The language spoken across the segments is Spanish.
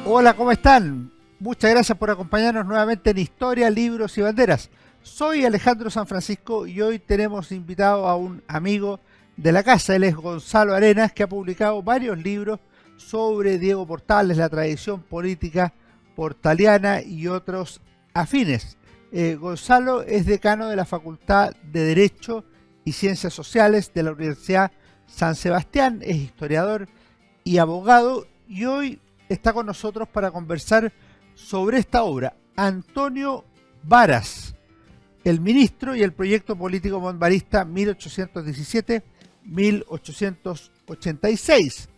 Hola, ¿cómo están? Muchas gracias por acompañarnos nuevamente en Historia, Libros y Banderas. Soy Alejandro San Francisco y hoy tenemos invitado a un amigo de la casa. Él es Gonzalo Arenas, que ha publicado varios libros sobre Diego Portales, la tradición política portaliana y otros afines. Gonzalo es decano de la Facultad de Derecho y Ciencias Sociales de la Universidad San Sebastián, es historiador y abogado, y hoy está con nosotros para conversar sobre esta obra, Antonio Varas, el ministro y el proyecto político monbarista 1817-1886,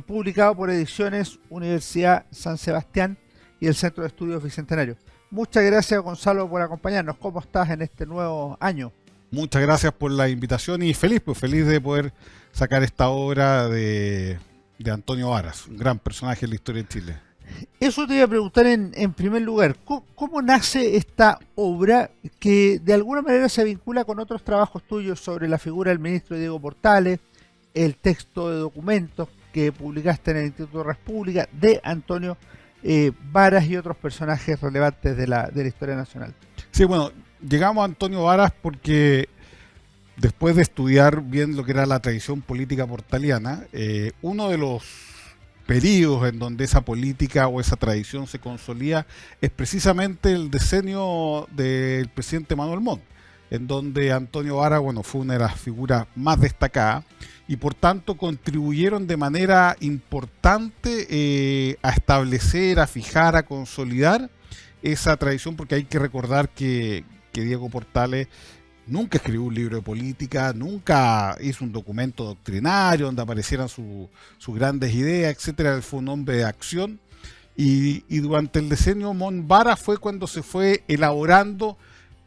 publicado por Ediciones Universidad San Sebastián y el Centro de Estudios Bicentenario. Muchas gracias, Gonzalo, por acompañarnos. ¿Cómo estás en este nuevo año? Muchas gracias por la invitación y feliz de poder sacar esta obra de Antonio Varas, un gran personaje en la historia de Chile. Eso te iba a preguntar en primer lugar. ¿Cómo nace esta obra que de alguna manera se vincula con otros trabajos tuyos sobre la figura del ministro Diego Portales, el texto de documentos que publicaste en el Instituto de República de Antonio Varas y otros personajes relevantes de la historia nacional? Sí, bueno, llegamos a Antonio Varas porque después de estudiar bien lo que era la tradición política portaliana, uno de los periodos en donde esa política o esa tradición se consolida es precisamente el decenio del presidente Manuel Montt, en donde Antonio Varas, bueno, fue una de las figuras más destacadas y por tanto contribuyeron de manera importante a establecer, a fijar, a consolidar esa tradición, porque hay que recordar que Diego Portales nunca escribió un libro de política, nunca hizo un documento doctrinario donde aparecieran sus grandes ideas, etcétera. Él fue un hombre de acción y durante el decenio Montt Varas fue cuando se fue elaborando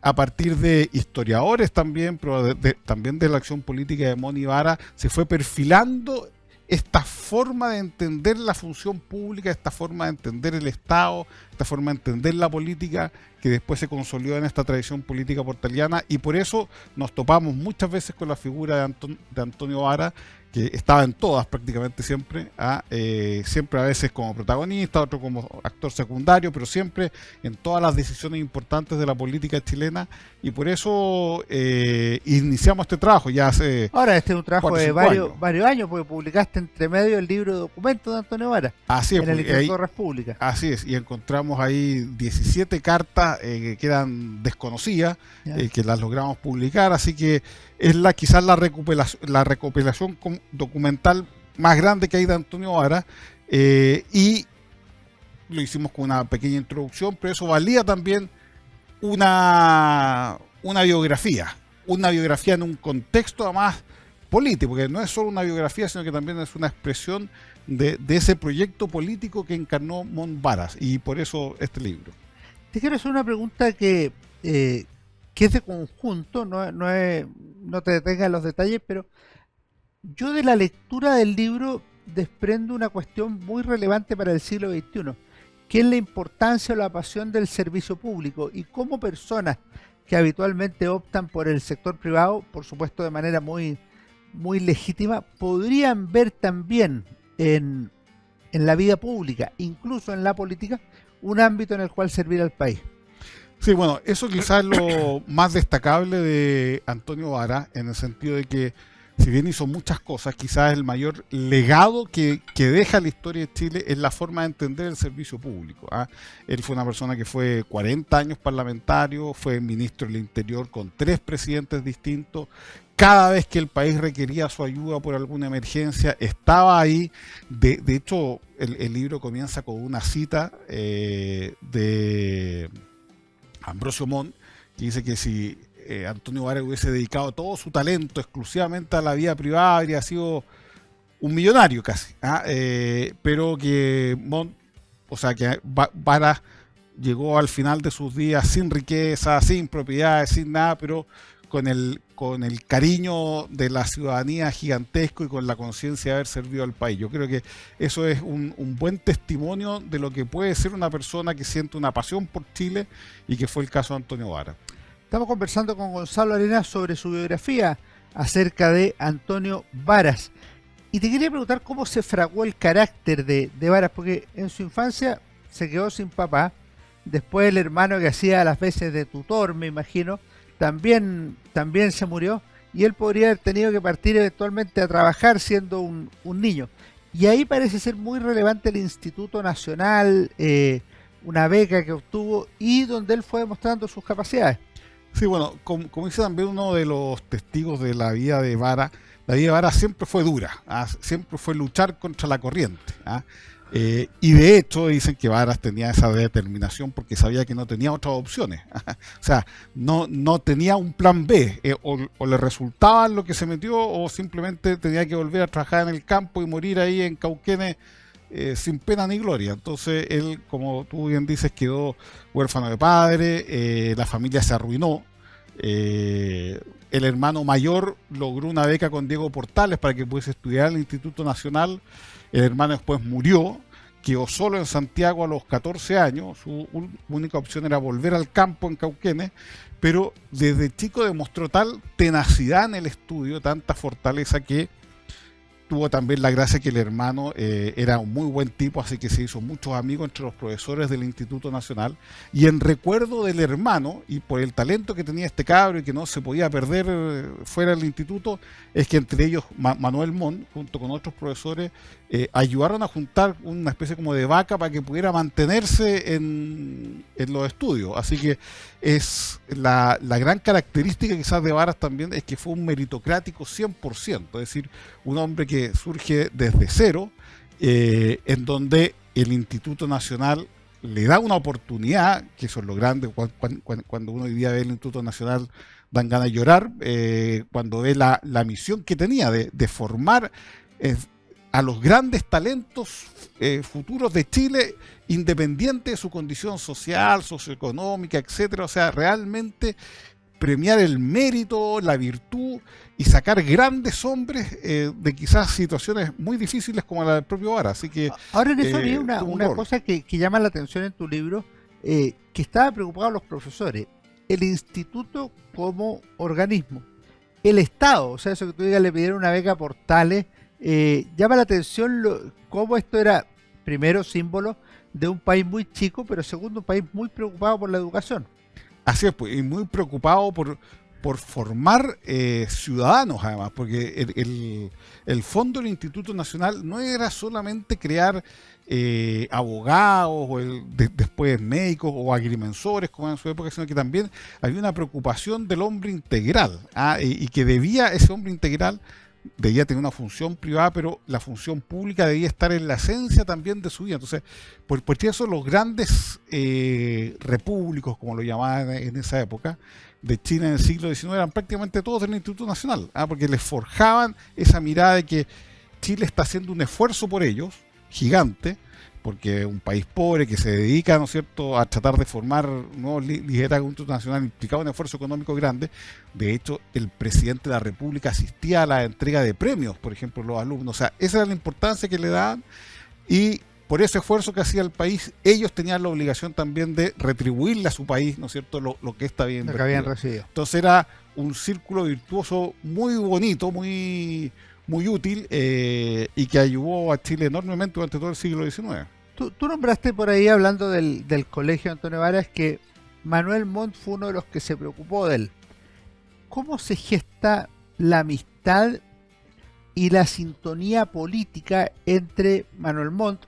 a partir de historiadores también, pero también de la acción política de Montt y Varas, se fue perfilando esta forma de entender la función pública, esta forma de entender el Estado, esta forma de entender la política, que después se consolidó en esta tradición política portaliana, y por eso nos topamos muchas veces con la figura de Antonio Varas, que estaba en todas prácticamente siempre, siempre a veces como protagonista, otro como actor secundario, pero siempre en todas las decisiones importantes de la política chilena, y por eso iniciamos este trabajo ya hace... Ahora, este es un trabajo 4 o de 5 varios años, porque publicaste entre medio el libro de documentos de Antonio Varas Así es, en el porque Instituto de República. así es, y encontramos ahí 17 cartas que quedan desconocidas, que las logramos publicar, así que es quizás la recopilación documental más grande que hay de Antonio Varas, y lo hicimos con una pequeña introducción, pero eso valía también una biografía en un contexto además político, porque no es solo una biografía, sino que también es una expresión de ese proyecto político que encarnó Montt Varas, y por eso este libro. Te quiero hacer una pregunta que es de conjunto, no te detengas en los detalles, pero yo de la lectura del libro desprendo una cuestión muy relevante para el siglo XXI, que es la importancia o la pasión del servicio público, y cómo personas que habitualmente optan por el sector privado, por supuesto de manera muy legítima, podrían ver también en la vida pública, incluso en la política, un ámbito en el cual servir al país. Sí, bueno, eso quizás es lo más destacable de Antonio Varas, en el sentido de que, si bien hizo muchas cosas, quizás el mayor legado que deja la historia de Chile es la forma de entender el servicio público. Él fue una persona que fue 40 años parlamentario, fue ministro del Interior con 3 presidentes distintos. Cada vez que el país requería su ayuda por alguna emergencia, estaba ahí. De hecho, el libro comienza con una cita de Ambrosio Montt, que dice que si Antonio Varas hubiese dedicado todo su talento exclusivamente a la vida privada, habría sido un millonario casi, pero que Montt, o sea que Varas llegó al final de sus días sin riqueza, sin propiedades, sin nada, pero con el cariño de la ciudadanía gigantesco y con la conciencia de haber servido al país. Yo creo que eso es un buen testimonio de lo que puede ser una persona que siente una pasión por Chile, y que fue el caso de Antonio Varas. Estamos conversando con Gonzalo Arenas sobre su biografía acerca de Antonio Varas. Y te quería preguntar cómo se fraguó el carácter de Varas, porque en su infancia se quedó sin papá, después el hermano que hacía las veces de tutor, me imagino, también se murió, y él podría haber tenido que partir eventualmente a trabajar siendo un niño. Y ahí parece ser muy relevante el Instituto Nacional, una beca que obtuvo y donde él fue demostrando sus capacidades. Sí, bueno, como dice también uno de los testigos de la vida de Vara, la vida de Vara siempre fue dura, siempre fue luchar contra la corriente. Y de hecho dicen que Varas tenía esa determinación porque sabía que no tenía otras opciones. O sea, no tenía un plan B, o le resultaba lo que se metió o simplemente tenía que volver a trabajar en el campo y morir ahí en Cauquenes sin pena ni gloria. Entonces él, como tú bien dices, quedó huérfano de padre, la familia se arruinó. El hermano mayor logró una beca con Diego Portales para que pudiese estudiar en el Instituto Nacional. El hermano después murió, quedó solo en Santiago a los 14 años. Su única opción era volver al campo en Cauquenes, pero desde chico demostró tal tenacidad en el estudio, tanta fortaleza, que tuvo también la gracia que el hermano era un muy buen tipo, así que se hizo muchos amigos entre los profesores del Instituto Nacional. Y en recuerdo del hermano, y por el talento que tenía este cabro y que no se podía perder fuera del instituto, es que entre ellos Manuel Montt, junto con otros profesores, ayudaron a juntar una especie como de vaca para que pudiera mantenerse en los estudios. Así que es la gran característica quizás de Varas también, es que fue un meritocrático 100%, es decir, un hombre que surge desde cero, en donde el Instituto Nacional le da una oportunidad, que eso es lo grande, cuando uno hoy día ve el Instituto Nacional dan ganas de llorar, cuando ve la misión que tenía de formar a los grandes talentos futuros de Chile, independiente de su condición social, socioeconómica, etcétera. O sea, realmente premiar el mérito, la virtud y sacar grandes hombres de quizás situaciones muy difíciles como la del propio Vara. Así que ahora en eso había una cosa que llama la atención en tu libro, que estaban preocupados los profesores, el instituto como organismo, el Estado, o sea, eso que tú digas, le pidieron una beca Portales, llama la atención cómo esto era, primero, símbolo de un país muy chico, pero segundo, un país muy preocupado por la educación. Así es, pues, y muy preocupado por formar ciudadanos, además, porque el fondo del Instituto Nacional no era solamente crear abogados, o después médicos o agrimensores, como en su época, sino que también había una preocupación del hombre integral, y que ese hombre integral debía tener una función privada, pero la función pública debía estar en la esencia también de su vida. Entonces, por eso los grandes repúblicos, como lo llamaban en esa época, de China en el siglo XIX, eran prácticamente todos del Instituto Nacional, porque les forjaban esa mirada de que Chile está haciendo un esfuerzo por ellos, gigante, porque un país pobre que se dedica, ¿no es cierto?, a tratar de formar nuevos liderazgos internacionales implicaba un esfuerzo económico grande. De hecho, el presidente de la República asistía a la entrega de premios, por ejemplo, los alumnos. O sea, esa era la importancia que le daban, y por ese esfuerzo que hacía el país, ellos tenían la obligación también de retribuirle a su país, ¿no es cierto?, lo que está bien lo que habían recibido. Entonces era un círculo virtuoso muy bonito, muy útil, y que ayudó a Chile enormemente durante todo el siglo XIX. Tú nombraste por ahí, hablando del colegio Antonio Varas, que Manuel Montt fue uno de los que se preocupó de él. ¿Cómo se gesta la amistad y la sintonía política entre Manuel Montt,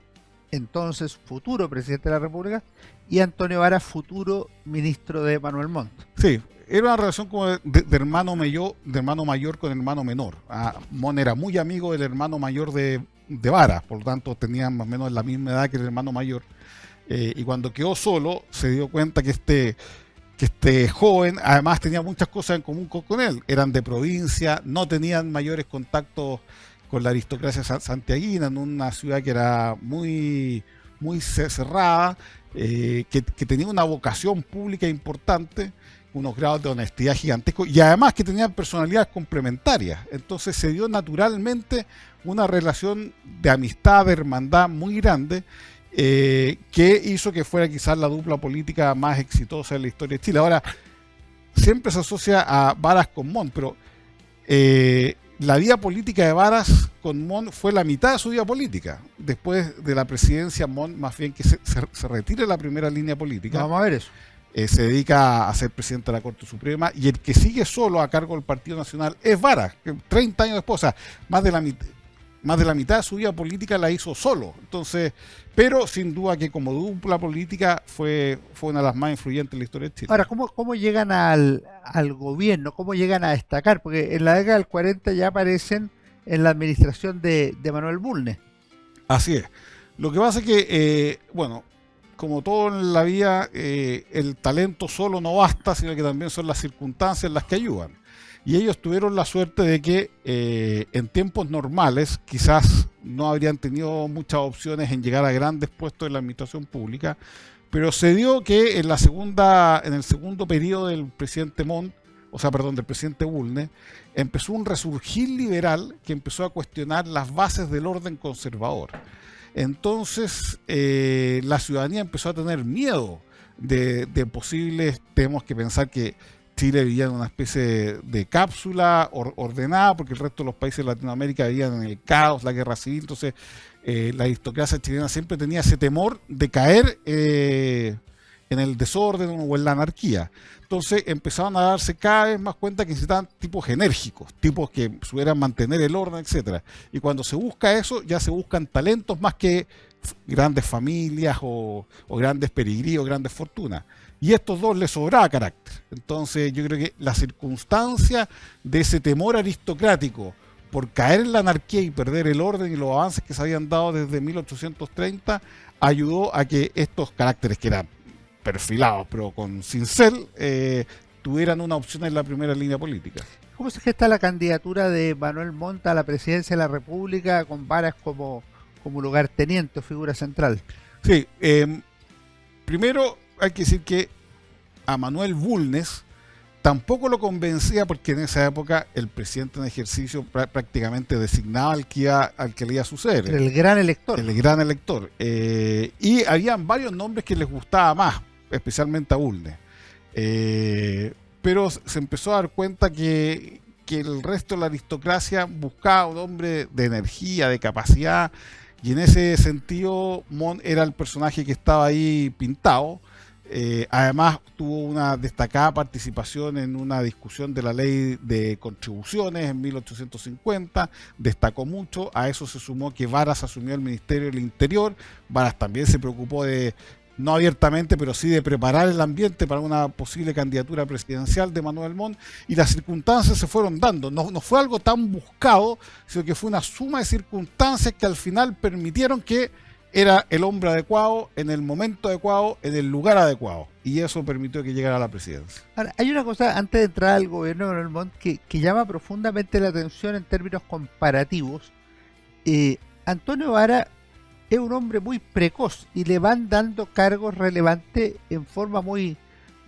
entonces futuro presidente de la República, y Antonio Varas, futuro ministro de Manuel Montt? Sí, era una relación como de hermano mayor con hermano menor. Montt era muy amigo del hermano mayor de Varas, por lo tanto tenían más o menos la misma edad que el hermano mayor, y cuando quedó solo se dio cuenta que este joven además tenía muchas cosas en común con él. Eran de provincia, no tenían mayores contactos con la aristocracia santiaguina, en una ciudad que era muy cerrada, que tenía una vocación pública importante, unos grados de honestidad gigantescos, y además que tenían personalidades complementarias. Entonces se dio naturalmente una relación de amistad, de hermandad muy grande, que hizo que fuera quizás la dupla política más exitosa de la historia de Chile. Ahora, siempre se asocia a Varas con Montt, pero la vida política de Varas con Montt fue la mitad de su vida política. Después de la presidencia, Montt más bien que se retira de la primera línea política. Vamos a ver eso. Se dedica a ser presidente de la Corte Suprema, y el que sigue solo a cargo del Partido Nacional es Varas, que 30 años después, o sea, más de la mitad de su vida política la hizo solo. Entonces, pero sin duda que como dupla política fue una de las más influyentes en la historia de Chile. Ahora, ¿cómo llegan al gobierno? ¿Cómo llegan a destacar? Porque en la década del 40 ya aparecen en la administración de Manuel Bulnes. Así es. Lo que pasa es que, bueno, como todo en la vida, el talento solo no basta, sino que también son las circunstancias las que ayudan. Y ellos tuvieron la suerte de que en tiempos normales quizás no habrían tenido muchas opciones en llegar a grandes puestos en la administración pública, pero se dio que en el segundo periodo del presidente Montt, del presidente Bulnes, empezó un resurgir liberal que empezó a cuestionar las bases del orden conservador. Entonces la ciudadanía empezó a tener miedo de posibles. Tenemos que pensar que Chile vivía en una especie de cápsula ordenada, porque el resto de los países de Latinoamérica vivían en el caos, la guerra civil. Entonces la aristocracia chilena siempre tenía ese temor de caer en el desorden o en la anarquía. Entonces empezaron a darse cada vez más cuenta que necesitaban tipos enérgicos, tipos que supieran mantener el orden, etcétera. Y cuando se busca eso, ya se buscan talentos más que grandes familias o grandes peregrinos, grandes fortunas. Y a estos dos les sobraba carácter. Entonces yo creo que la circunstancia de ese temor aristocrático por caer en la anarquía y perder el orden y los avances que se habían dado desde 1830 ayudó a que estos caracteres, que eran perfilados pero con cincel, tuvieran una opción en la primera línea política. ¿Cómo se gesta la candidatura de Manuel Montt a la presidencia de la República con Varas como lugarteniente o figura central? Sí, primero hay que decir que a Manuel Bulnes tampoco lo convencía, porque en esa época el presidente en ejercicio prácticamente designaba al que le iba a suceder. El gran elector. El gran elector. Y habían varios nombres que les gustaba más, especialmente a Bulnes. Pero se empezó a dar cuenta que el resto de la aristocracia buscaba un hombre de energía, de capacidad, y en ese sentido Montt era el personaje que estaba ahí pintado. Además tuvo una destacada participación en una discusión de la ley de contribuciones en 1850, destacó mucho. A eso se sumó que Varas asumió el Ministerio del Interior. Varas también se preocupó de, no abiertamente, pero sí de preparar el ambiente para una posible candidatura presidencial de Manuel Montt, y las circunstancias se fueron dando. No fue algo tan buscado, sino que fue una suma de circunstancias que al final permitieron que era el hombre adecuado, en el momento adecuado, en el lugar adecuado, y eso permitió que llegara a la presidencia. Ahora, hay una cosa antes de entrar al gobierno de Manuel Montt que llama profundamente la atención en términos comparativos. Antonio Varas es un hombre muy precoz y le van dando cargos relevantes en forma muy,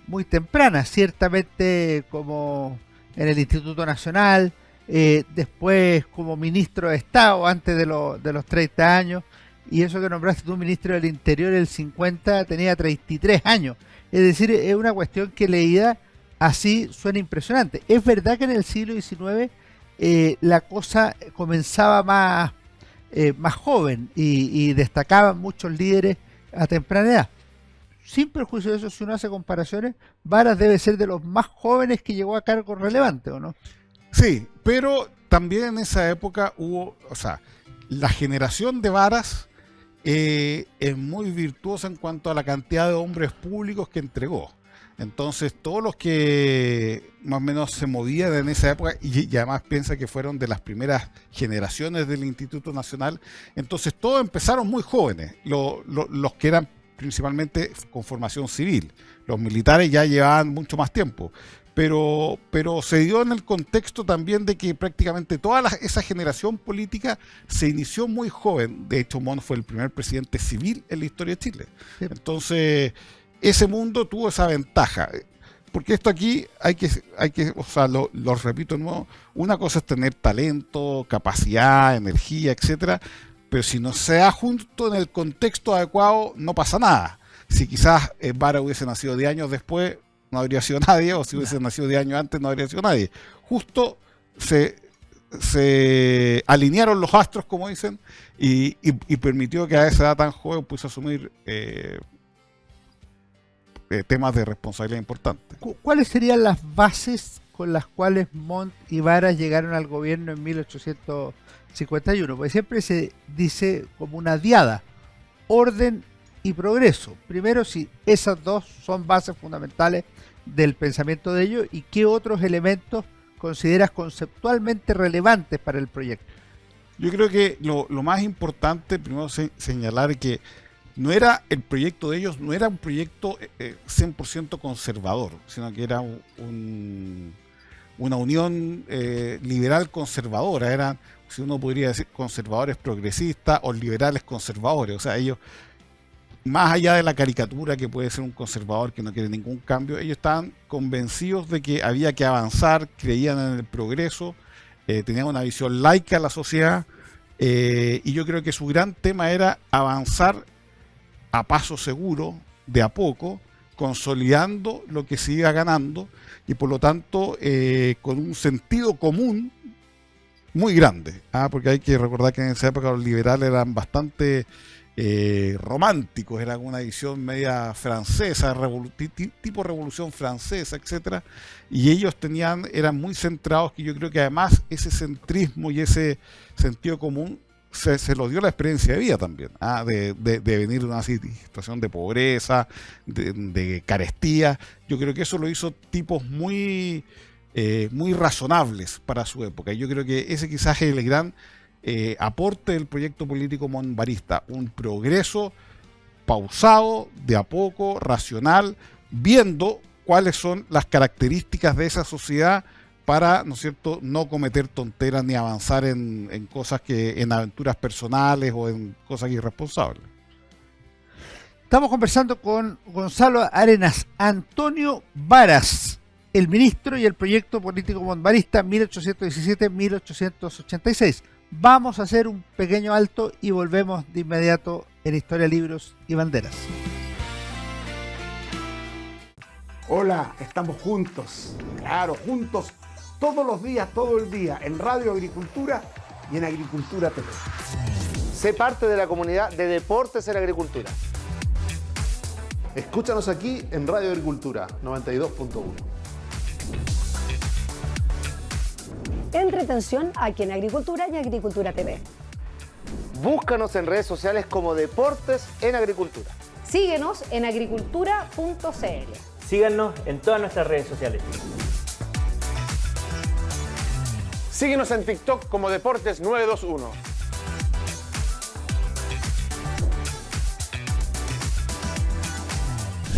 muy temprana, ciertamente como en el Instituto Nacional, después como ministro de Estado antes de los 30 años. Y eso que nombraste tú, ministro del Interior, el 50, tenía 33 años. Es decir, es una cuestión que leída así suena impresionante. Es verdad que en el siglo XIX la cosa comenzaba más joven y destacaban muchos líderes a temprana edad. Sin perjuicio de eso, si uno hace comparaciones, Varas debe ser de los más jóvenes que llegó a cargos relevantes, ¿o no? Sí, pero también en esa época hubo, la generación de Varas es muy virtuosa en cuanto a la cantidad de hombres públicos que entregó. Entonces todos los que más o menos se movían en esa época, y además piensa que fueron de las primeras generaciones del Instituto Nacional, entonces todos empezaron muy jóvenes, los que eran principalmente con formación civil. Los militares ya llevaban mucho más tiempo. Pero se dio en el contexto también de que prácticamente toda esa generación política se inició muy joven. De hecho, Montt fue el primer presidente civil en la historia de Chile. Sí. Entonces, ese mundo tuvo esa ventaja. Porque esto aquí hay que lo repito de nuevo, una cosa es tener talento, capacidad, energía, etcétera, pero si no se da justo en el contexto adecuado, no pasa nada. Si quizás Varas hubiese nacido 10 años después, no habría sido nadie, o si hubiese nacido 10 años antes, no habría sido nadie. Justo se se alinearon los astros, como dicen, y permitió que a esa edad tan joven pudiese asumir temas de responsabilidad importantes. ¿Cuáles serían las bases con las cuales Montt y Varas llegaron al gobierno en 1851? Porque siempre se dice como una diada, orden y progreso. Primero, si esas dos son bases fundamentales del pensamiento de ellos, y qué otros elementos consideras conceptualmente relevantes para el proyecto. Yo creo que lo más importante, primero señalar que no era el proyecto de ellos, no era un proyecto 100% conservador, sino que era una unión liberal conservadora. Eran, si uno podría decir, conservadores progresistas o liberales conservadores. O sea, ellos, más allá de la caricatura que puede ser un conservador que no quiere ningún cambio, ellos estaban convencidos de que había que avanzar, creían en el progreso, tenían una visión laica de la sociedad, y yo creo que su gran tema era avanzar a paso seguro, de a poco, consolidando lo que se iba ganando, y por lo tanto con un sentido común muy grande, porque hay que recordar que en esa época los liberales eran bastante románticos, era una visión media francesa, tipo revolución francesa, etcétera, y ellos eran muy centrados, que yo creo que además ese centrismo y ese sentido común se lo dio la experiencia de vida también, de venir de una situación de pobreza, de carestía. Yo creo que eso lo hizo tipos muy razonables para su época, y yo creo que ese quizás es el gran aporte del proyecto político monvarista, un progreso pausado, de a poco, racional, viendo cuáles son las características de esa sociedad para, ¿no es cierto?, no cometer tonteras ni avanzar en cosas en aventuras personales o en cosas irresponsables. Estamos conversando con Gonzalo Arenas. Antonio Varas, el ministro y el proyecto político monvarista 1817-1886. Vamos a hacer un pequeño alto y volvemos de inmediato en Historia, Libros y Banderas. Hola, estamos juntos, claro, juntos todos los días, todo el día, en Radio Agricultura y en Agricultura TV. Sé parte de la comunidad de Deportes en Agricultura. Escúchanos aquí en Radio Agricultura 92.1. Entretención aquí en Agricultura y Agricultura TV. Búscanos en redes sociales como Deportes en Agricultura. Síguenos en agricultura.cl. Síganos en todas nuestras redes sociales. Síguenos en TikTok como Deportes 921.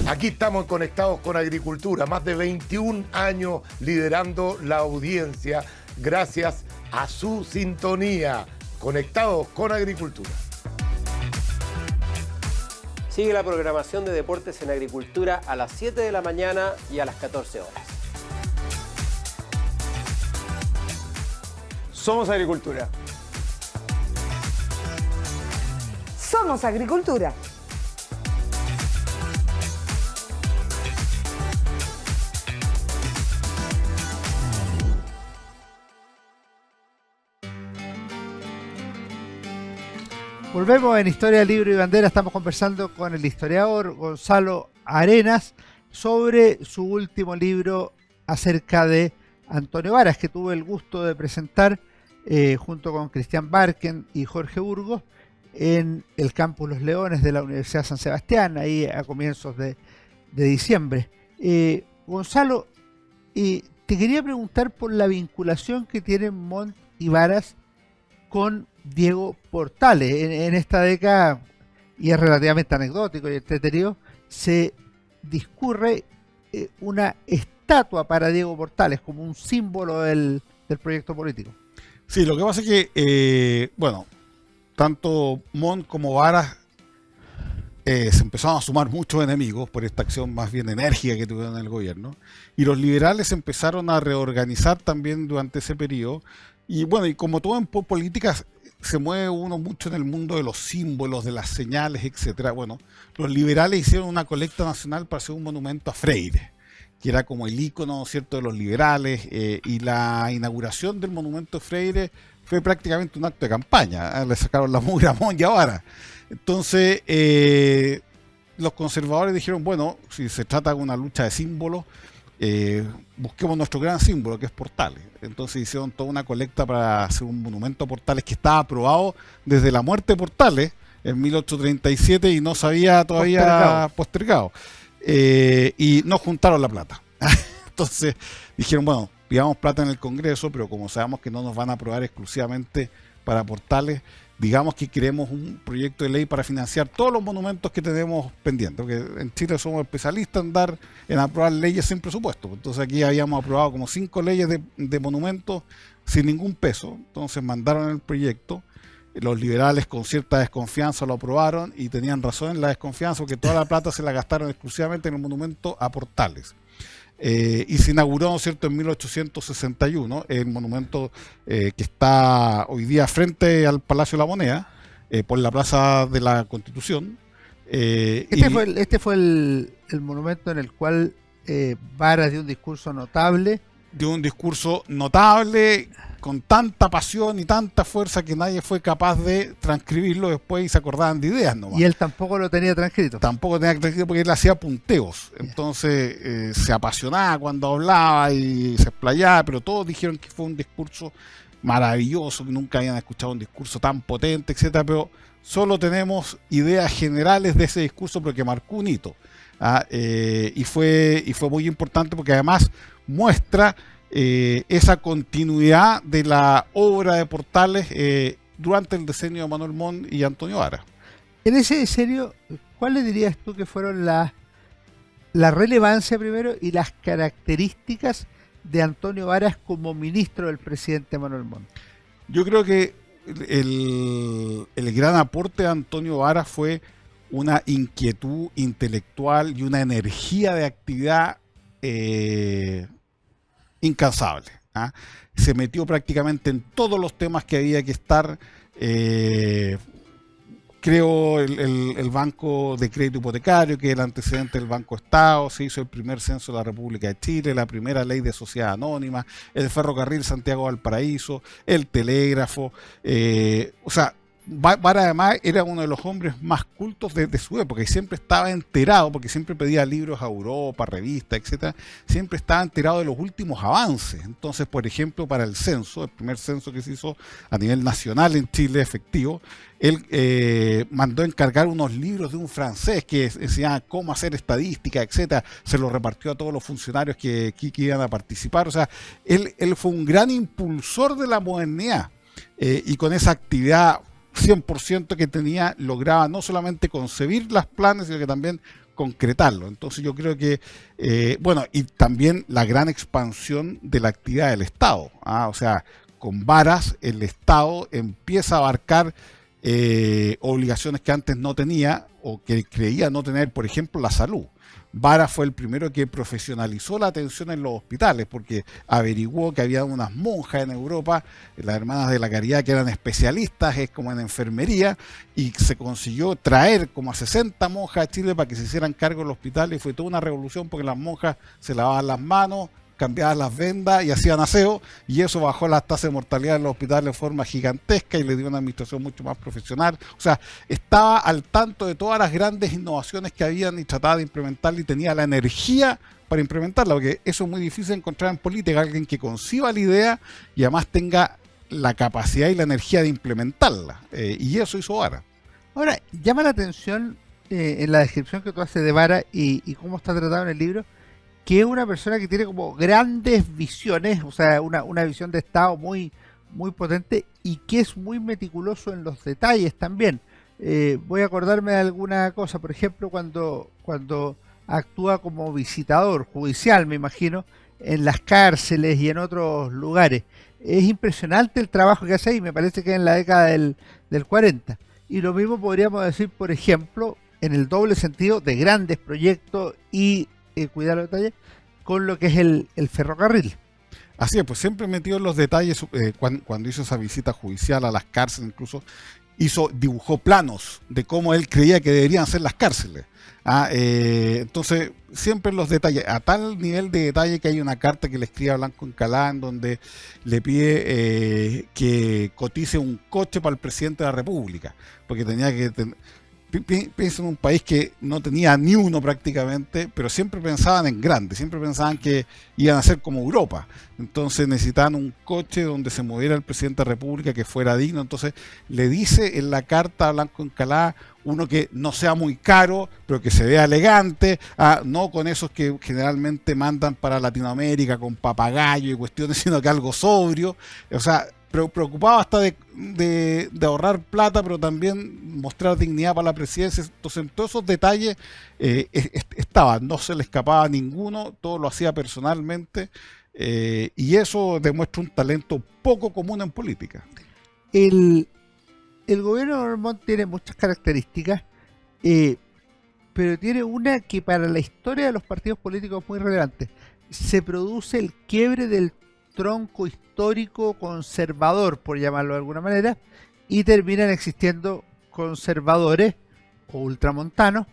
Aquí estamos conectados con Agricultura, más de 21 años liderando la audiencia gracias a su sintonía. Conectados con Agricultura. Sigue la programación de Deportes en Agricultura a las 7 de la mañana y a las 14 horas. Somos Agricultura. Somos Agricultura. Volvemos en Historia, Libro y Bandera. Estamos conversando con el historiador Gonzalo Arenas sobre su último libro acerca de Antonio Varas, que tuve el gusto de presentar junto con Cristian Barken y Jorge Burgos en el Campus Los Leones de la Universidad San Sebastián, ahí a comienzos de diciembre. Gonzalo, te quería preguntar por la vinculación que tienen Montt y Varas con Diego Portales. En esta década, y es relativamente anecdótico y entretenido, se discurre una estatua para Diego Portales como un símbolo del proyecto político. Sí, lo que pasa es que, tanto Montt como Varas se empezaron a sumar muchos enemigos por esta acción más bien enérgica que tuvieron en el gobierno, y los liberales empezaron a reorganizar también durante ese periodo. Y bueno, y como todo en política se mueve uno mucho en el mundo de los símbolos, de las señales, etcétera. Bueno, los liberales hicieron una colecta nacional para hacer un monumento a Freire, que era como el ícono, ¿cierto?, de los liberales, y la inauguración del monumento Freire fue prácticamente un acto de campaña. Le sacaron la mugre a Montt y a Vara. Entonces, los conservadores dijeron, bueno, si se trata de una lucha de símbolos, busquemos nuestro gran símbolo, que es Portales. Entonces hicieron toda una colecta para hacer un monumento a Portales que estaba aprobado desde la muerte de Portales en 1837 y no se había todavía postergado. Y no juntaron la plata. Entonces dijeron, bueno, pidamos plata en el Congreso, pero como sabemos que no nos van a aprobar exclusivamente para Portales, digamos que queremos un proyecto de ley para financiar todos los monumentos que tenemos pendientes, porque en Chile somos especialistas en aprobar leyes sin presupuesto. Entonces aquí habíamos aprobado como 5 leyes de monumentos sin ningún peso. Entonces mandaron el proyecto, los liberales con cierta desconfianza lo aprobaron y tenían razón en la desconfianza porque toda la plata se la gastaron exclusivamente en el monumento a Portales. Y se inauguró, ¿no es cierto?, en 1861 el monumento que está hoy día frente al Palacio de la Moneda, por la Plaza de la Constitución. Este fue el monumento en el cual Vara dio un discurso notable. Dio un discurso notable, con tanta pasión y tanta fuerza que nadie fue capaz de transcribirlo después y se acordaban de ideas nomás. Y él tampoco lo tenía transcrito. Tampoco tenía transcrito porque él hacía punteos. Entonces se apasionaba cuando hablaba y se explayaba, pero todos dijeron que fue un discurso maravilloso, que nunca habían escuchado un discurso tan potente, etcétera, pero solo tenemos ideas generales de ese discurso porque marcó un hito. Y fue muy importante porque además muestra esa continuidad de la obra de Portales durante el diseño de Manuel Montt y Antonio Vara. En ese diseño, ¿cuál le dirías tú que fueron la relevancia primero y las características de Antonio Varas como ministro del presidente Manuel Montt? Yo creo que el gran aporte de Antonio Varas fue una inquietud intelectual y una energía de actividad incansable. Se metió prácticamente en todos los temas que había que estar. Creó el Banco de Crédito Hipotecario, que es el antecedente del Banco Estado. Se hizo el primer censo de la República de Chile, la primera ley de sociedad anónima, el ferrocarril Santiago-Valparaíso, el telégrafo. O sea, Vara además era uno de los hombres más cultos de su época y siempre estaba enterado, porque siempre pedía libros a Europa, revistas, etcétera. Siempre estaba enterado de los últimos avances. Entonces, por ejemplo, para el censo, el primer censo que se hizo a nivel nacional en Chile efectivo, él mandó encargar unos libros de un francés que enseñaba cómo hacer estadística, etcétera. Se los repartió a todos los funcionarios que iban a participar. O sea, él fue un gran impulsor de la modernidad y con esa actividad 100% que tenía, lograba no solamente concebir los planes, sino que también concretarlo. Entonces yo creo que, y también la gran expansión de la actividad del Estado. O sea, con Varas el Estado empieza a abarcar obligaciones que antes no tenía o que creía no tener, por ejemplo, la salud. Vara fue el primero que profesionalizó la atención en los hospitales porque averiguó que había unas monjas en Europa, las hermanas de la caridad, que eran especialistas como en enfermería, y se consiguió traer como a 60 monjas a Chile para que se hicieran cargo del hospital, y fue toda una revolución porque las monjas se lavaban las manos, cambiaban las vendas y hacían aseo, y eso bajó las tasas de mortalidad en los hospitales de forma gigantesca y le dio una administración mucho más profesional. O sea, estaba al tanto de todas las grandes innovaciones que habían y trataba de implementarla y tenía la energía para implementarla, porque eso es muy difícil encontrar en política, alguien que conciba la idea y además tenga la capacidad y la energía de implementarla, y eso hizo Vara. Ahora, llama la atención en la descripción que tú haces de Vara y cómo está tratado en el libro, que es una persona que tiene como grandes visiones, o sea, una visión de Estado muy, muy potente y que es muy meticuloso en los detalles también. Voy a acordarme de alguna cosa, por ejemplo, cuando actúa como visitador judicial, me imagino, en las cárceles y en otros lugares. Es impresionante el trabajo que hace ahí, me parece que es en la década del 40. Y lo mismo podríamos decir, por ejemplo, en el doble sentido de grandes proyectos y cuidar los detalles con lo que es el ferrocarril. Así es, pues siempre metido en los detalles cuando hizo esa visita judicial a las cárceles, incluso dibujó planos de cómo él creía que deberían ser las cárceles. Entonces, siempre los detalles, a tal nivel de detalle que hay una carta que le escribe a Blanco Encalada en donde le pide que cotice un coche para el presidente de la República, porque tenía que pienso en un país que no tenía ni uno prácticamente, pero siempre pensaban en grande, siempre pensaban que iban a ser como Europa. Entonces necesitaban un coche donde se moviera el presidente de la República, que fuera digno. Entonces le dice en la carta a Blanco Encalada uno que no sea muy caro, pero que se vea elegante, no con esos que generalmente mandan para Latinoamérica con papagayo y cuestiones, sino que algo sobrio. O sea, preocupado hasta de ahorrar plata, pero también mostrar dignidad para la presidencia. Entonces, en todos esos detalles estaba, no se le escapaba a ninguno, todo lo hacía personalmente, y eso demuestra un talento poco común en política. El gobierno de Montt tiene muchas características, pero tiene una que para la historia de los partidos políticos es muy relevante. Se produce el quiebre del tronco histórico conservador, por llamarlo de alguna manera, y terminan existiendo conservadores o ultramontanos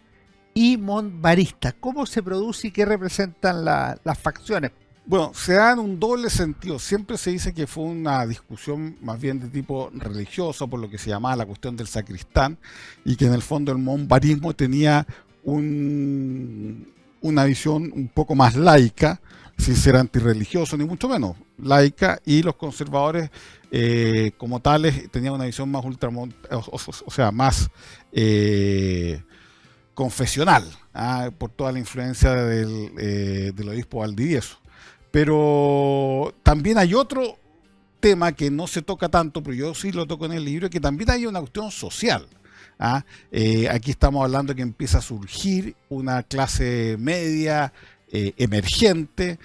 y montvaristas. ¿Cómo se produce y qué representan las facciones? Bueno, se da en un doble sentido. Siempre se dice que fue una discusión más bien de tipo religioso, por lo que se llamaba la cuestión del sacristán, y que en el fondo el montvarismo tenía una visión un poco más laica, sin ser antirreligioso ni mucho menos, laica, y los conservadores como tales tenían una visión más o sea, más confesional, por toda la influencia del obispo Valdivieso. Pero también hay otro tema que no se toca tanto, pero yo sí lo toco en el libro, que también hay una cuestión social. Aquí estamos hablando de que empieza a surgir una clase media emergente.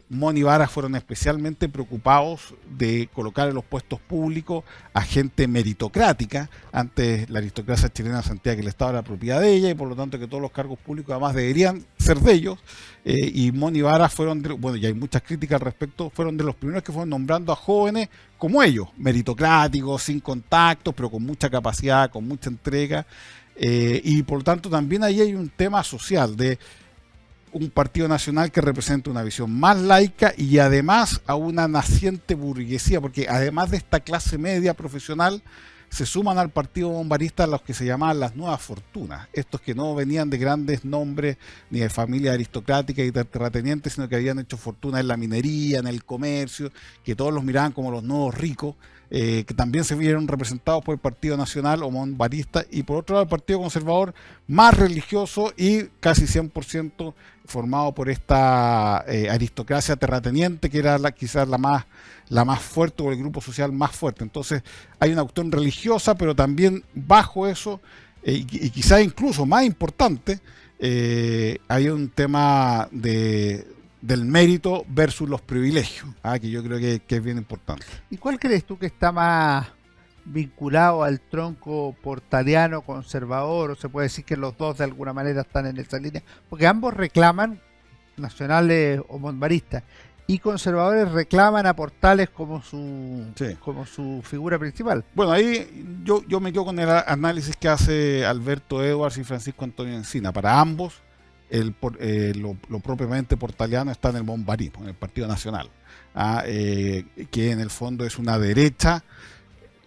Montt y Vara fueron especialmente preocupados de colocar en los puestos públicos a gente meritocrática. Antes la aristocracia chilena sentía que el Estado era propiedad de ella y por lo tanto que todos los cargos públicos además deberían ser de ellos, y Montt y Vara fueron, bueno, y hay muchas críticas al respecto, fueron de los primeros que fueron nombrando a jóvenes como ellos, meritocráticos, sin contactos, pero con mucha capacidad, con mucha entrega, y por lo tanto también ahí hay un tema social de un partido nacional que representa una visión más laica y además a una naciente burguesía, porque además de esta clase media profesional se suman al partido monvarista los que se llamaban las nuevas fortunas, estos que no venían de grandes nombres ni de familias aristocráticas y terratenientes, sino que habían hecho fortuna en la minería, en el comercio, que todos los miraban como los nuevos ricos, que también se vieron representados por el Partido Nacional o monvarista, y por otro lado el Partido Conservador más religioso y casi 100% formado por esta aristocracia terrateniente, que era quizás la más fuerte, o el grupo social más fuerte. Entonces hay una cuestión religiosa, pero también bajo eso, y quizás incluso más importante, hay un tema del mérito versus los privilegios, que yo creo que es bien importante. ¿Y cuál crees tú que está más vinculado al tronco portaliano conservador, o se puede decir que los dos de alguna manera están en esa línea? Porque ambos reclaman, nacionales o montvaristas, y conservadores reclaman a Portales como su figura principal. Bueno, ahí yo me quedo con el análisis que hace Alberto Edwards y Francisco Antonio Encina. Para ambos, lo propiamente portaliano está en el monvarismo, en el Partido Nacional, que en el fondo es una derecha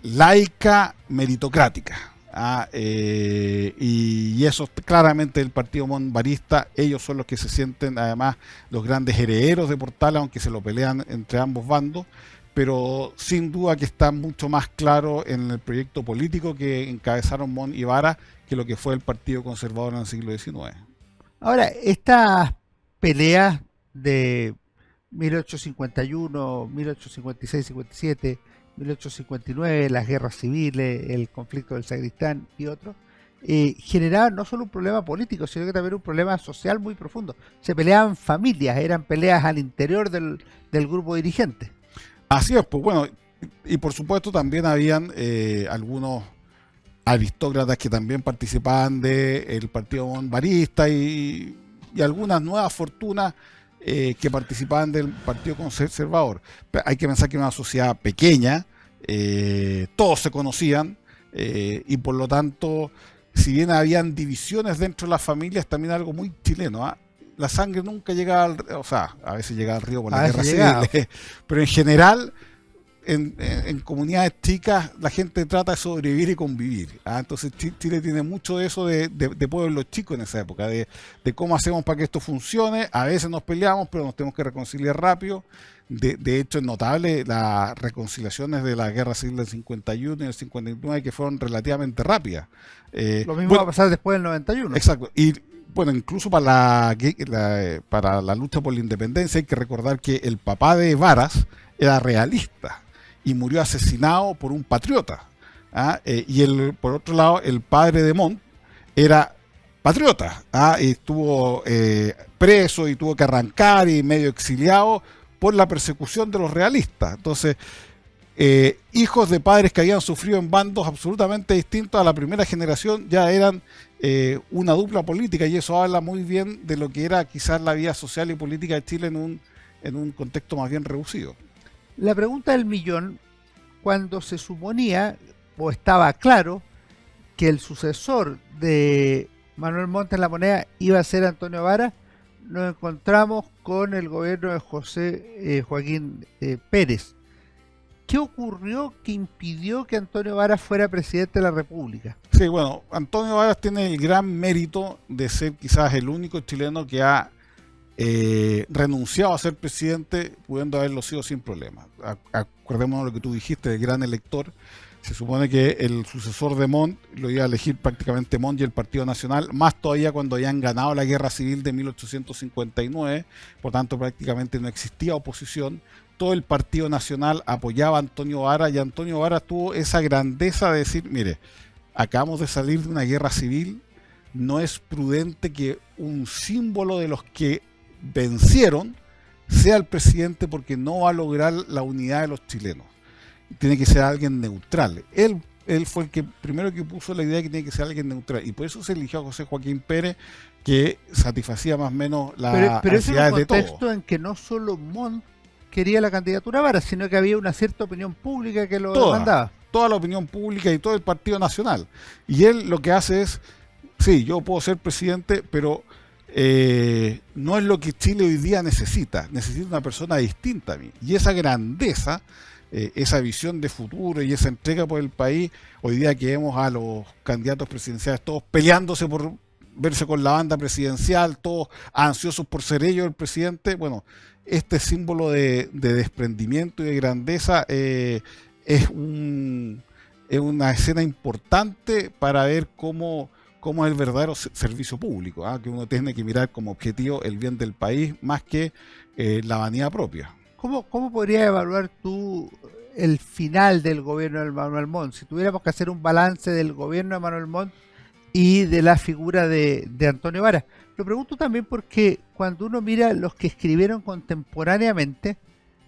laica meritocrática, y eso claramente el partido monvarista. Ellos son los que se sienten además los grandes herederos de Portales, aunque se lo pelean entre ambos bandos, pero sin duda que está mucho más claro en el proyecto político que encabezaron Montt y Vara que lo que fue el Partido Conservador en el siglo XIX. Ahora, estas peleas de 1851, 1856-57, 1859, las guerras civiles, el conflicto del Sacristán y otros, generaban no solo un problema político, sino que también un problema social muy profundo. Se peleaban familias, eran peleas al interior del grupo dirigente. Así es, pues bueno, y por supuesto también habían algunos aristócratas que también participaban del partido monvarista y algunas nuevas fortunas que participaban del Partido Conservador. Pero hay que pensar que era una sociedad pequeña, todos se conocían, Y por lo tanto, si bien habían divisiones dentro de las familias, también algo muy chileno, ¿ah? La sangre nunca llegaba o sea, a veces llegaba al río por la guerra civil, pero en general, en comunidades chicas, la gente trata de sobrevivir y convivir, ¿ah? Entonces Chile tiene mucho de eso de pueblos chicos en esa época, de cómo hacemos para que esto funcione. A veces nos peleamos, pero nos tenemos que reconciliar rápido. De hecho, es notable las reconciliaciones de la guerra civil del 51 y del 59, que fueron relativamente rápidas. Lo mismo va a pasar después del 91. Exacto. Y bueno, incluso para la lucha por la independencia hay que recordar que el papá de Varas era realista y murió asesinado por un patriota, ¿ah? Por otro lado, el padre de Montt era patriota, ¿ah? Y estuvo preso y tuvo que arrancar y medio exiliado por la persecución de los realistas. Entonces, hijos de padres que habían sufrido en bandos absolutamente distintos a la primera generación ya eran una dupla política, y eso habla muy bien de lo que era quizás la vida social y política de Chile en un contexto más bien reducido. La pregunta del millón, cuando se suponía o estaba claro que el sucesor de Manuel Montt en La Moneda iba a ser Antonio Varas, nos encontramos con el gobierno de José Joaquín Pérez. ¿Qué ocurrió que impidió que Antonio Varas fuera presidente de la República? Sí, bueno, Antonio Varas tiene el gran mérito de ser quizás el único chileno que ha renunciado a ser presidente, pudiendo haberlo sido sin problema. Acordémonos lo que tú dijiste, el gran elector. Se supone que el sucesor de Montt lo iba a elegir prácticamente Montt y el Partido Nacional, más todavía cuando habían ganado la guerra civil de 1859, por tanto prácticamente no existía oposición. Todo el Partido Nacional apoyaba a Antonio Varas, y Antonio Varas tuvo esa grandeza de decir, mire, acabamos de salir de una guerra civil, no es prudente que un símbolo de los que vencieron sea el presidente, porque no va a lograr la unidad de los chilenos. Tiene que ser alguien neutral. Él fue el que primero que puso la idea de que tiene que ser alguien neutral, y por eso se eligió a José Joaquín Pérez, que satisfacía más o menos las necesidades de todos. Pero es un contexto en que no solo Montt quería la candidatura a Varas, sino que había una cierta opinión pública que lo demandaba. Toda la opinión pública y todo el Partido Nacional. Y él lo que hace es, sí, yo puedo ser presidente, pero no es lo que Chile hoy día necesita. Necesita una persona distinta a mí. Y esa grandeza, esa visión de futuro y esa entrega por el país, hoy día que vemos a los candidatos presidenciales todos peleándose por verse con la banda presidencial, todos ansiosos por ser ellos el presidente, bueno, este símbolo de desprendimiento y de grandeza es una escena importante para ver cómo es el verdadero servicio público, ¿ah? Que uno tiene que mirar como objetivo el bien del país más que la vanidad propia. ¿Cómo podrías evaluar tú el final del gobierno de Manuel Montt? Si tuviéramos que hacer un balance del gobierno de Manuel Montt y de la figura de Antonio Varas. Lo pregunto también porque cuando uno mira los que escribieron contemporáneamente,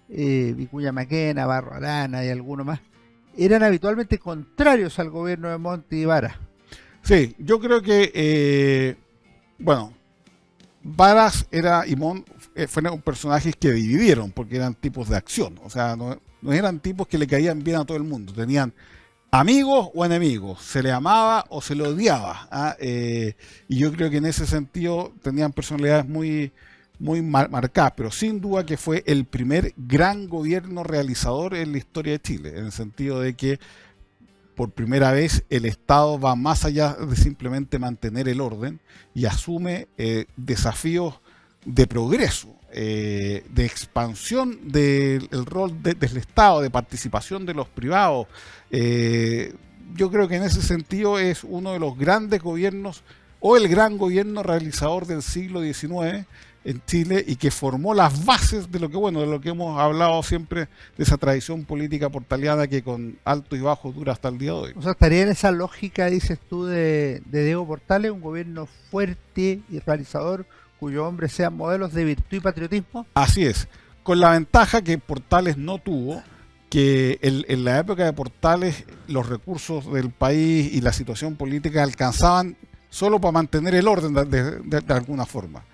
Vicuña Maquena, Barro Arana y alguno más, eran habitualmente contrarios al gobierno de Montt y Varas. Sí, yo creo que, Varas y Montt fueron personajes que dividieron, porque eran tipos de acción, o sea, no eran tipos que le caían bien a todo el mundo, tenían amigos o enemigos, se le amaba o se le odiaba, ¿ah? Y yo creo que en ese sentido tenían personalidades muy marcadas, pero sin duda que fue el primer gran gobierno realizador en la historia de Chile, en el sentido de que por primera vez el Estado va más allá de simplemente mantener el orden y asume desafíos de progreso, de expansión del rol del Estado, de participación de los privados. Yo creo que en ese sentido es uno de los grandes gobiernos, o el gran gobierno realizador del siglo XIX en Chile, y que formó las bases de lo que hemos hablado siempre, de esa tradición política portaliana que con altos y bajos dura hasta el día de hoy. O sea, estaría en esa lógica, dices tú, de Diego Portales, un gobierno fuerte y realizador, cuyos hombres sean modelos de virtud y patriotismo. Así es, con la ventaja que Portales no tuvo, que en la época de Portales los recursos del país y la situación política alcanzaban solo para mantener el orden de alguna forma.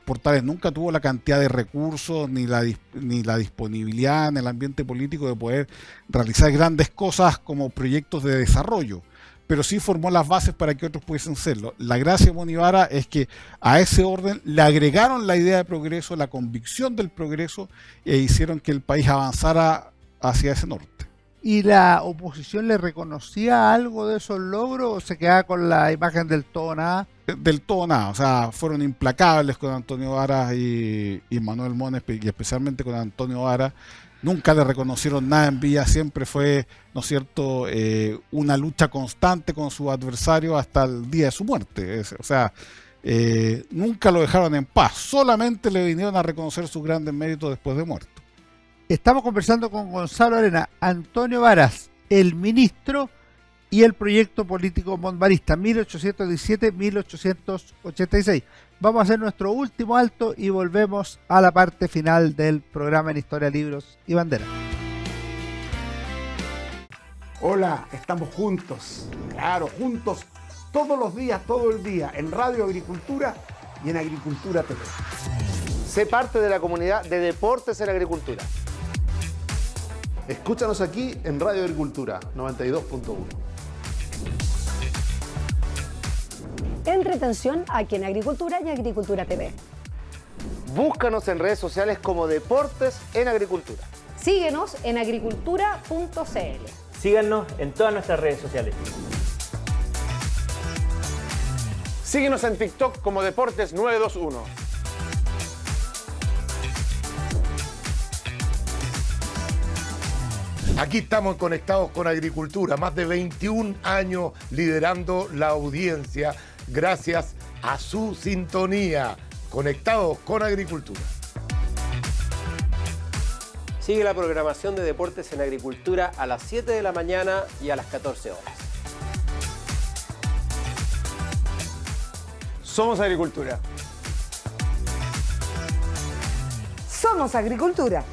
Portales nunca tuvo la cantidad de recursos ni la disponibilidad en el ambiente político de poder realizar grandes cosas como proyectos de desarrollo, pero sí formó las bases para que otros pudiesen hacerlo. La gracia de Mon Ibarra es que a ese orden le agregaron la idea de progreso, la convicción del progreso, e hicieron que el país avanzara hacia ese norte. ¿Y la oposición le reconocía algo de esos logros o se quedaba con la imagen del todo nada? Del todo nada, o sea, fueron implacables con Antonio Varas y Manuel Montt, y especialmente con Antonio Varas. Nunca le reconocieron nada en vida, siempre fue, ¿no es cierto?, una lucha constante con su adversario hasta el día de su muerte. Nunca lo dejaron en paz, solamente le vinieron a reconocer sus grandes méritos después de muerto. Estamos conversando con Gonzalo Arena, Antonio Varas, el ministro y el proyecto político montvarista 1817-1886. Vamos a hacer nuestro último alto y volvemos a la parte final del programa en Historia, Libros y Banderas. Hola, estamos juntos, claro, juntos todos los días, todo el día, en Radio Agricultura y en Agricultura TV. Sé parte de la comunidad de Deportes en Agricultura. Escúchanos aquí en Radio Agricultura 92.1. Entretención aquí en Agricultura y Agricultura TV. Búscanos en redes sociales como Deportes en Agricultura. Síguenos en agricultura.cl. Síganos en todas nuestras redes sociales. Síguenos en TikTok como Deportes 921. Aquí estamos conectados con Agricultura, más de 21 años liderando la audiencia gracias a su sintonía. Conectados con Agricultura. Sigue la programación de Deportes en Agricultura a las 7 de la mañana y a las 14 horas. Somos Agricultura. Somos Agricultura.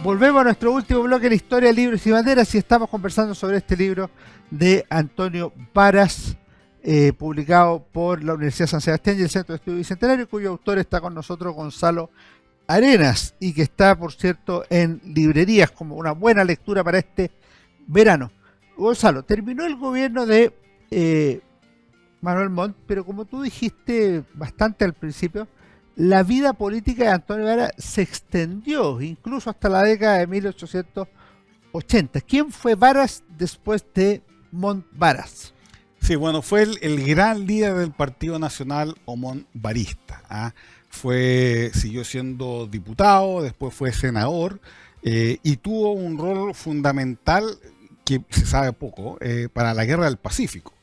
Volvemos a nuestro último bloque en Historia, Libros y Banderas y estamos conversando sobre este libro de Antonio Varas, publicado por la Universidad San Sebastián y el Centro de Estudio Bicentenario, cuyo autor está con nosotros, Gonzalo Arenas, y que está, por cierto, en librerías como una buena lectura para este verano. Gonzalo, terminó el gobierno de Manuel Montt, pero como tú dijiste bastante al principio, la vida política de Antonio Varas se extendió incluso hasta la década de 1880. ¿Quién fue Varas después de Montt Varas? Sí, bueno, fue el gran líder del Partido Nacional o montvarista. Siguió siendo diputado, después fue senador y tuvo un rol fundamental que se sabe poco para la Guerra del Pacífico.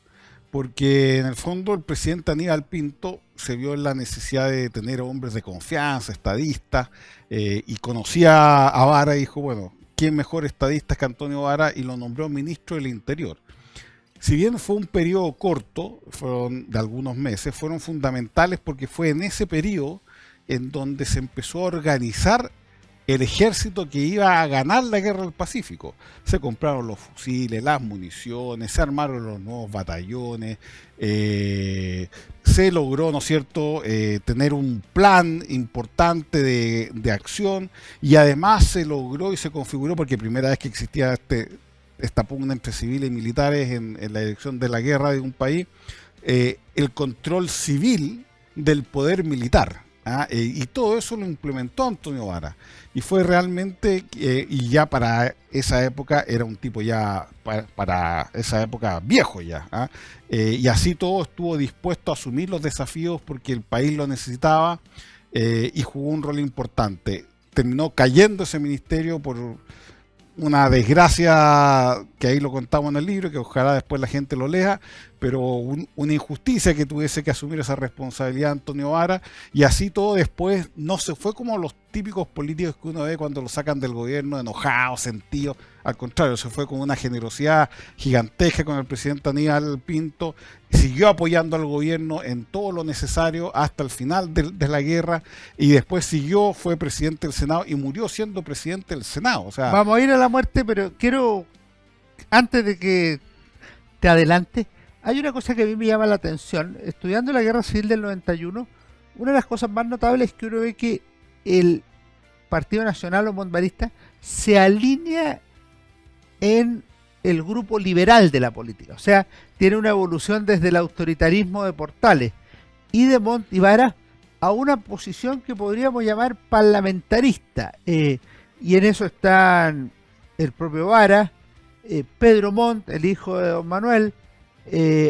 Porque en el fondo el presidente Aníbal Pinto se vio en la necesidad de tener hombres de confianza, estadistas, y conocía a Varas y dijo, bueno, ¿quién mejor estadista que Antonio Varas? Y lo nombró ministro del Interior. Si bien fue un periodo corto, fueron de algunos meses, fueron fundamentales porque fue en ese periodo en donde se empezó a organizar el ejército que iba a ganar la Guerra del Pacífico. Se compraron los fusiles, las municiones, se armaron los nuevos batallones, se logró, ¿no es cierto?, tener un plan importante de acción, y además se logró y se configuró, porque primera vez que existía esta pugna entre civiles y militares en la dirección de la guerra de un país, el control civil del poder militar. Y todo eso lo implementó Antonio Varas, y fue realmente, y ya para esa época era un tipo ya, para esa época viejo ya, y así todo estuvo dispuesto a asumir los desafíos porque el país lo necesitaba, y jugó un rol importante. Terminó cayendo ese ministerio por una desgracia que ahí lo contamos en el libro, que ojalá después la gente lo lea, pero una injusticia que tuviese que asumir esa responsabilidad Antonio Varas, y así todo después no se fue como los típicos políticos que uno ve cuando lo sacan del gobierno enojados, sentidos. Al contrario, se fue con una generosidad gigantesca con el presidente Aníbal Pinto, siguió apoyando al gobierno en todo lo necesario hasta el final de la guerra, y después siguió, fue presidente del Senado y murió siendo presidente del Senado. O sea, vamos a ir a la muerte, pero quiero, antes de que te adelante, hay una cosa que a mí me llama la atención. Estudiando la Guerra Civil del 91, una de las cosas más notables es que uno ve que el Partido Nacional o monbarista se alinea en el grupo liberal de la política. O sea, tiene una evolución desde el autoritarismo de Portales y de Montt y Varas a una posición que podríamos llamar parlamentarista. Y en eso están el propio Varas, Pedro Montt, el hijo de don Manuel,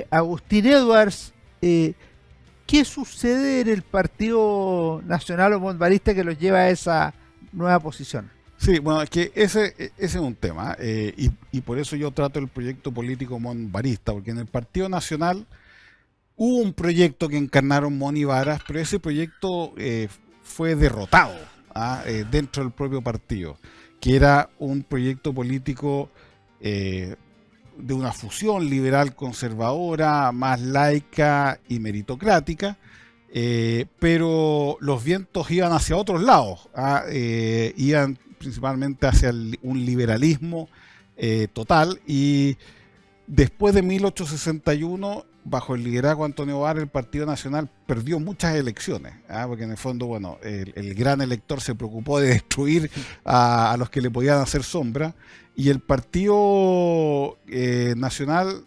Agustín Edwards. ¿Qué sucede en el Partido Nacional o monbarista que los lleva a esa nueva posición? Sí, bueno, es que ese es un tema, y por eso yo trato el proyecto político monbarista, porque en el Partido Nacional hubo un proyecto que encarnaron Montt y Varas, pero ese proyecto fue derrotado dentro del propio partido, que era un proyecto político de una fusión liberal conservadora, más laica y meritocrática, pero los vientos iban hacia otros lados, iban principalmente hacia un liberalismo total, y después de 1861, bajo el liderazgo de Antonio Varas, el Partido Nacional perdió muchas elecciones, porque en el fondo, bueno, el gran elector se preocupó de destruir a los que le podían hacer sombra, y el Partido Nacional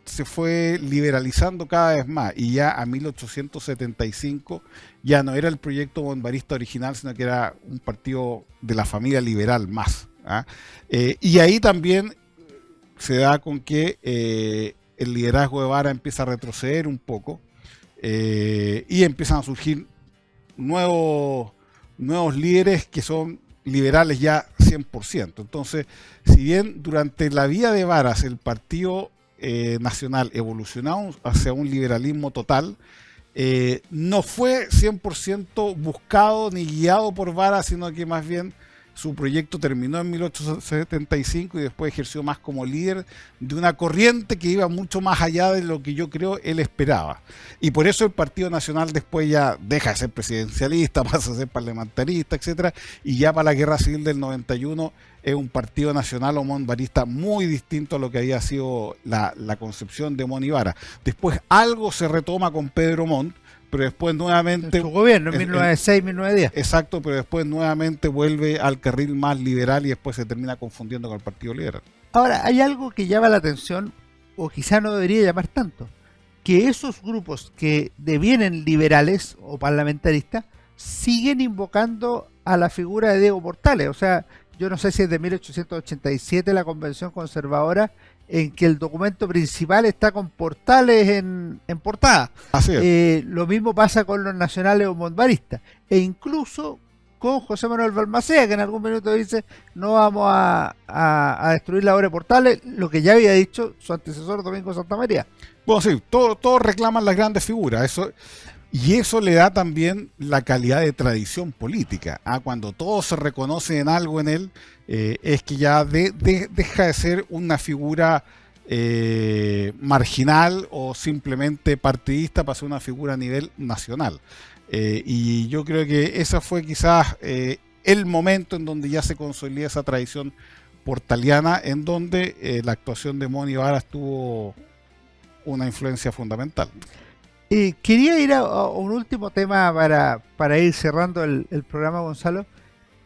se fue liberalizando cada vez más, y ya a 1875 ya no era el proyecto monbarista original, sino que era un partido de la familia liberal más. Y ahí también se da con que el liderazgo de Varas empieza a retroceder un poco, y empiezan a surgir nuevos líderes que son liberales ya 100%. Entonces, si bien durante la vida de Varas el Partido Nacional evolucionó hacia un liberalismo total, no fue 100% buscado ni guiado por Varas, sino que más bien su proyecto terminó en 1875 y después ejerció más como líder de una corriente que iba mucho más allá de lo que yo creo él esperaba. Y por eso el Partido Nacional después ya deja de ser presidencialista, pasa a ser parlamentarista, etcétera, y ya para la Guerra Civil del 91 es un Partido Nacional o monbarista muy distinto a lo que había sido la concepción de Montt y Varas. Después algo se retoma con Pedro Montt, pero después nuevamente... En su gobierno, en 1906-1910. Exacto, pero después nuevamente vuelve al carril más liberal y después se termina confundiendo con el Partido Liberal. Ahora, hay algo que llama la atención, o quizá no debería llamar tanto, que esos grupos que devienen liberales o parlamentaristas siguen invocando a la figura de Diego Portales. O sea, yo no sé si es de 1887 la Convención Conservadora, en que el documento principal está con Portales en portada. Así es. Lo mismo pasa con los nacionales o monbaristas, e incluso con José Manuel Balmaceda, que en algún minuto dice no vamos a destruir la obra de Portales, lo que ya había dicho su antecesor Domingo Santamaría. Bueno, sí, todos reclaman las grandes figuras, y eso le da también la calidad de tradición política. Cuando todos se reconocen en algo en él, es que ya deja de ser una figura marginal o simplemente partidista para ser una figura a nivel nacional. Y yo creo que ese fue quizás el momento en donde ya se consolida esa tradición portaliana, en donde la actuación de Montt y Varas tuvo una influencia fundamental. Quería ir a un último tema para ir cerrando el programa, Gonzalo,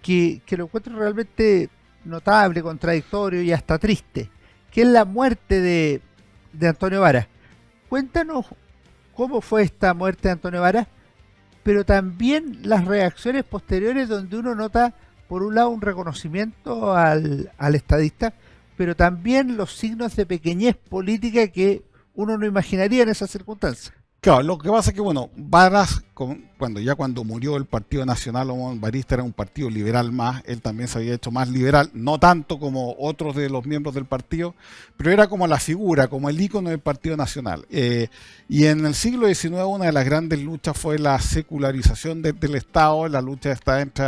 que lo encuentro realmente notable, contradictorio y hasta triste, que es la muerte de Antonio Varas. Cuéntanos cómo fue esta muerte de Antonio Varas, pero también las reacciones posteriores, donde uno nota, por un lado, un reconocimiento al estadista, pero también los signos de pequeñez política que uno no imaginaría en esas circunstancias. Claro, lo que pasa es que, bueno, Varas, cuando murió el Partido Nacional Omonbarista, era un partido liberal más, él también se había hecho más liberal, no tanto como otros de los miembros del partido, pero era como la figura, como el ícono del Partido Nacional. Y en el siglo XIX una de las grandes luchas fue la secularización del Estado, la lucha está entre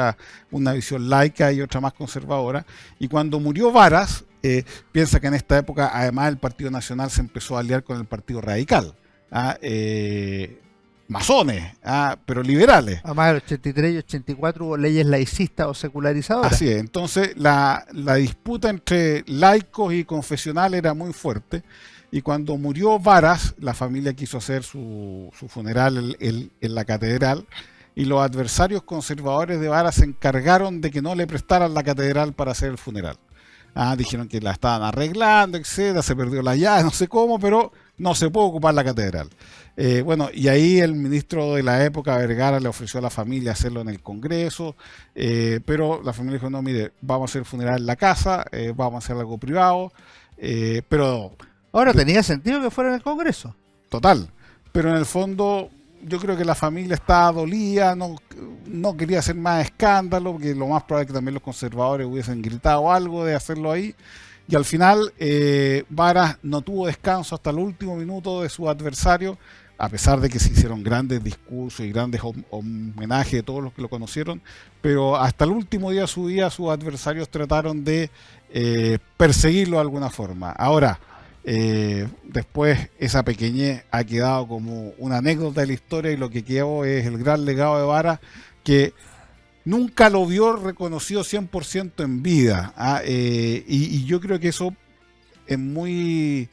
una visión laica y otra más conservadora, y cuando murió Varas, piensa que en esta época, además, el Partido Nacional se empezó a aliar con el Partido Radical. Masones, pero liberales. Además, en el 83 y 84 hubo leyes laicistas o secularizadoras. Así es, entonces la disputa entre laicos y confesionales era muy fuerte, y cuando murió Varas, la familia quiso hacer su funeral en la catedral, y los adversarios conservadores de Varas se encargaron de que no le prestaran la catedral para hacer el funeral. Dijeron que la estaban arreglando, etcétera, se perdió la llave, no sé cómo, pero no se puede ocupar la catedral. Bueno, y ahí el ministro de la época, Vergara, le ofreció a la familia hacerlo en el Congreso, pero la familia dijo, no, mire, vamos a hacer el funeral en la casa, vamos a hacer algo privado, pero... Ahora, tenía sentido que fuera en el Congreso. Total, pero en el fondo... Yo creo que la familia estaba dolida, no quería hacer más escándalo, porque lo más probable es que también los conservadores hubiesen gritado algo de hacerlo ahí. Y al final, Varas no tuvo descanso hasta el último minuto de su adversario, a pesar de que se hicieron grandes discursos y grandes homenajes de todos los que lo conocieron, pero hasta el último día de su vida sus adversarios trataron de perseguirlo de alguna forma. Ahora, después esa pequeñez ha quedado como una anécdota de la historia, y lo que quedó es el gran legado de Varas, que nunca lo vio reconocido 100% en vida, y yo creo que eso es muy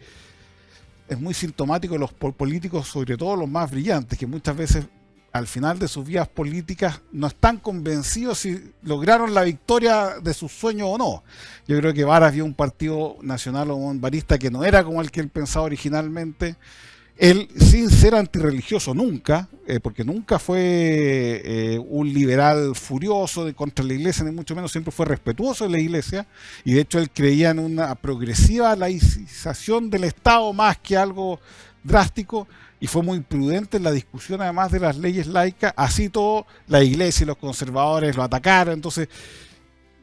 sintomático de los políticos, sobre todo los más brillantes, que muchas veces al final de sus vidas políticas no están convencidos si lograron la victoria de sus sueños o no. Yo creo que Varas vio un partido nacional omonbarista que no era como el que él pensaba originalmente. Él, sin ser antirreligioso nunca, porque nunca fue un liberal furioso contra la iglesia, ni mucho menos, siempre fue respetuoso de la iglesia, y de hecho él creía en una progresiva laicización del Estado más que algo drástico, y fue muy prudente en la discusión además de las leyes laicas. Así todo, la iglesia y los conservadores lo atacaron. Entonces,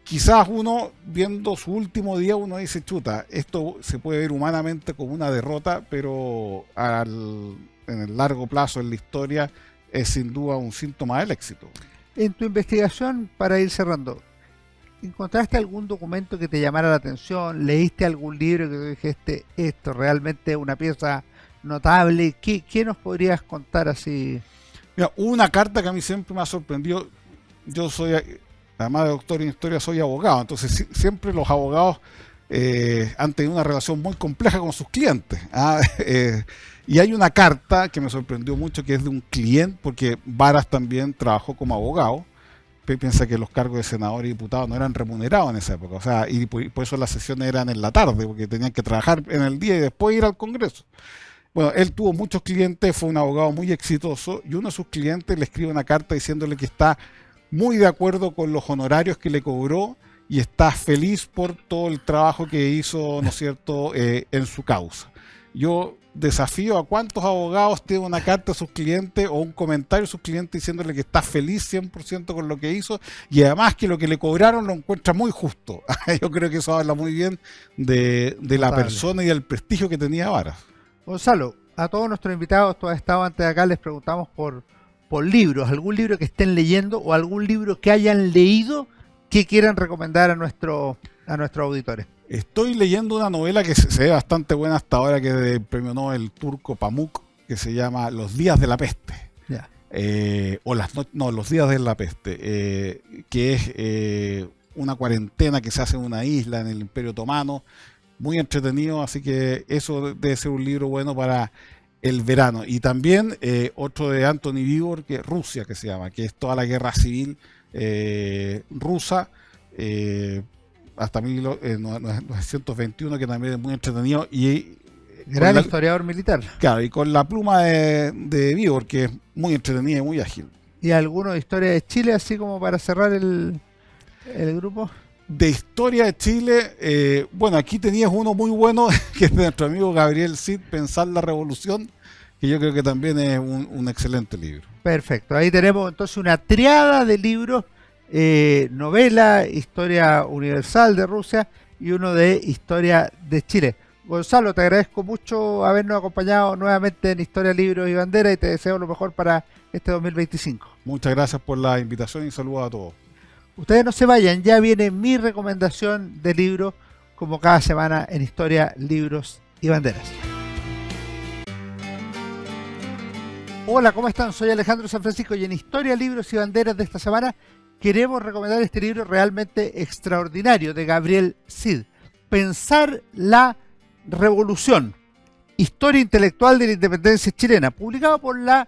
quizás uno, viendo su último día, uno dice, chuta, esto se puede ver humanamente como una derrota, pero en el largo plazo en la historia es sin duda un síntoma del éxito. En tu investigación, para ir cerrando, ¿encontraste algún documento que te llamara la atención? ¿Leíste algún libro que te dijiste, esto realmente es una pieza notable? ¿Qué nos podrías contar así? Mira, una carta que a mí siempre me ha sorprendido. Yo soy, además de doctor en historia, soy abogado, entonces siempre los abogados han tenido una relación muy compleja con sus clientes. Y hay una carta que me sorprendió mucho, que es de un cliente, porque Varas también trabajó como abogado. Piensa que los cargos de senador y diputado no eran remunerados en esa época, o sea, y por eso las sesiones eran en la tarde, porque tenían que trabajar en el día y después ir al Congreso. Bueno, él tuvo muchos clientes, fue un abogado muy exitoso, y uno de sus clientes le escribe una carta diciéndole que está muy de acuerdo con los honorarios que le cobró y está feliz por todo el trabajo que hizo, ¿no es cierto?, en su causa. Yo desafío a cuántos abogados tienen una carta a sus clientes o un comentario a sus clientes diciéndole que está feliz 100% con lo que hizo, y además que lo que le cobraron lo encuentra muy justo. Yo creo que eso habla muy bien de la persona y del prestigio que tenía Varas. Gonzalo, a todos nuestros invitados, todos estaban antes de acá, les preguntamos por libros, algún libro que estén leyendo o algún libro que hayan leído que quieran recomendar a nuestros auditores. Estoy leyendo una novela que se ve bastante buena hasta ahora, que es del premio Nobel turco Pamuk, que se llama Los días de la peste. Ya. Los días de la peste, que es una cuarentena que se hace en una isla en el Imperio Otomano. Muy entretenido, así que eso debe ser un libro bueno para el verano. Y también otro de Anthony Beevor, que es Rusia, que se llama, que es toda la guerra civil rusa, hasta 1921, que también es muy entretenido. Y gran historiador militar. Claro, y con la pluma de Beevor, que es muy entretenida y muy ágil. ¿Y alguno de historia de Chile, así como para cerrar el grupo? De historia de Chile, bueno, aquí tenías uno muy bueno, que es de nuestro amigo Gabriel Cid, Pensar la Revolución, que yo creo que también es un excelente libro. Perfecto, ahí tenemos entonces una triada de libros, novela, historia universal de Rusia y uno de historia de Chile. Gonzalo, te agradezco mucho habernos acompañado nuevamente en Historia, Libros y Bandera y te deseo lo mejor para este 2025. Muchas gracias por la invitación y saludos a todos. Ustedes no se vayan, ya viene mi recomendación de libro como cada semana en Historia, Libros y Banderas. Hola, ¿cómo están? Soy Alejandro San Francisco y en Historia, Libros y Banderas de esta semana queremos recomendar este libro realmente extraordinario de Gabriel Cid, Pensar la Revolución, Historia Intelectual de la Independencia Chilena, publicado por las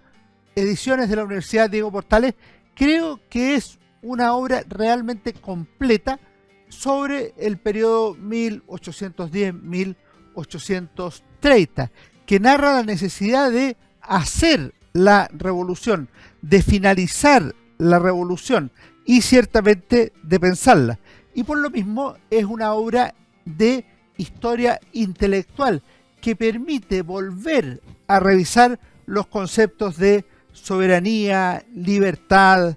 Ediciones de la Universidad Diego Portales. Creo que es una obra realmente completa sobre el periodo 1810-1830, que narra la necesidad de hacer la revolución, de finalizar la revolución y ciertamente de pensarla. Y por lo mismo es una obra de historia intelectual que permite volver a revisar los conceptos de soberanía, libertad,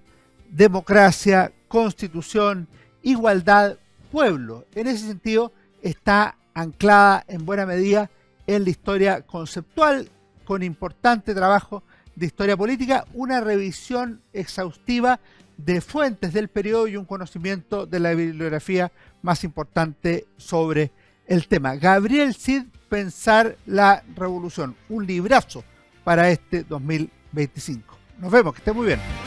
democracia, constitución, igualdad, pueblo. En ese sentido está anclada en buena medida en la historia conceptual, con importante trabajo de historia política, una revisión exhaustiva de fuentes del periodo y un conocimiento de la bibliografía más importante sobre el tema. Gabriel Cid, Pensar la Revolución, un librazo para este 2025. Nos vemos, que esté muy bien.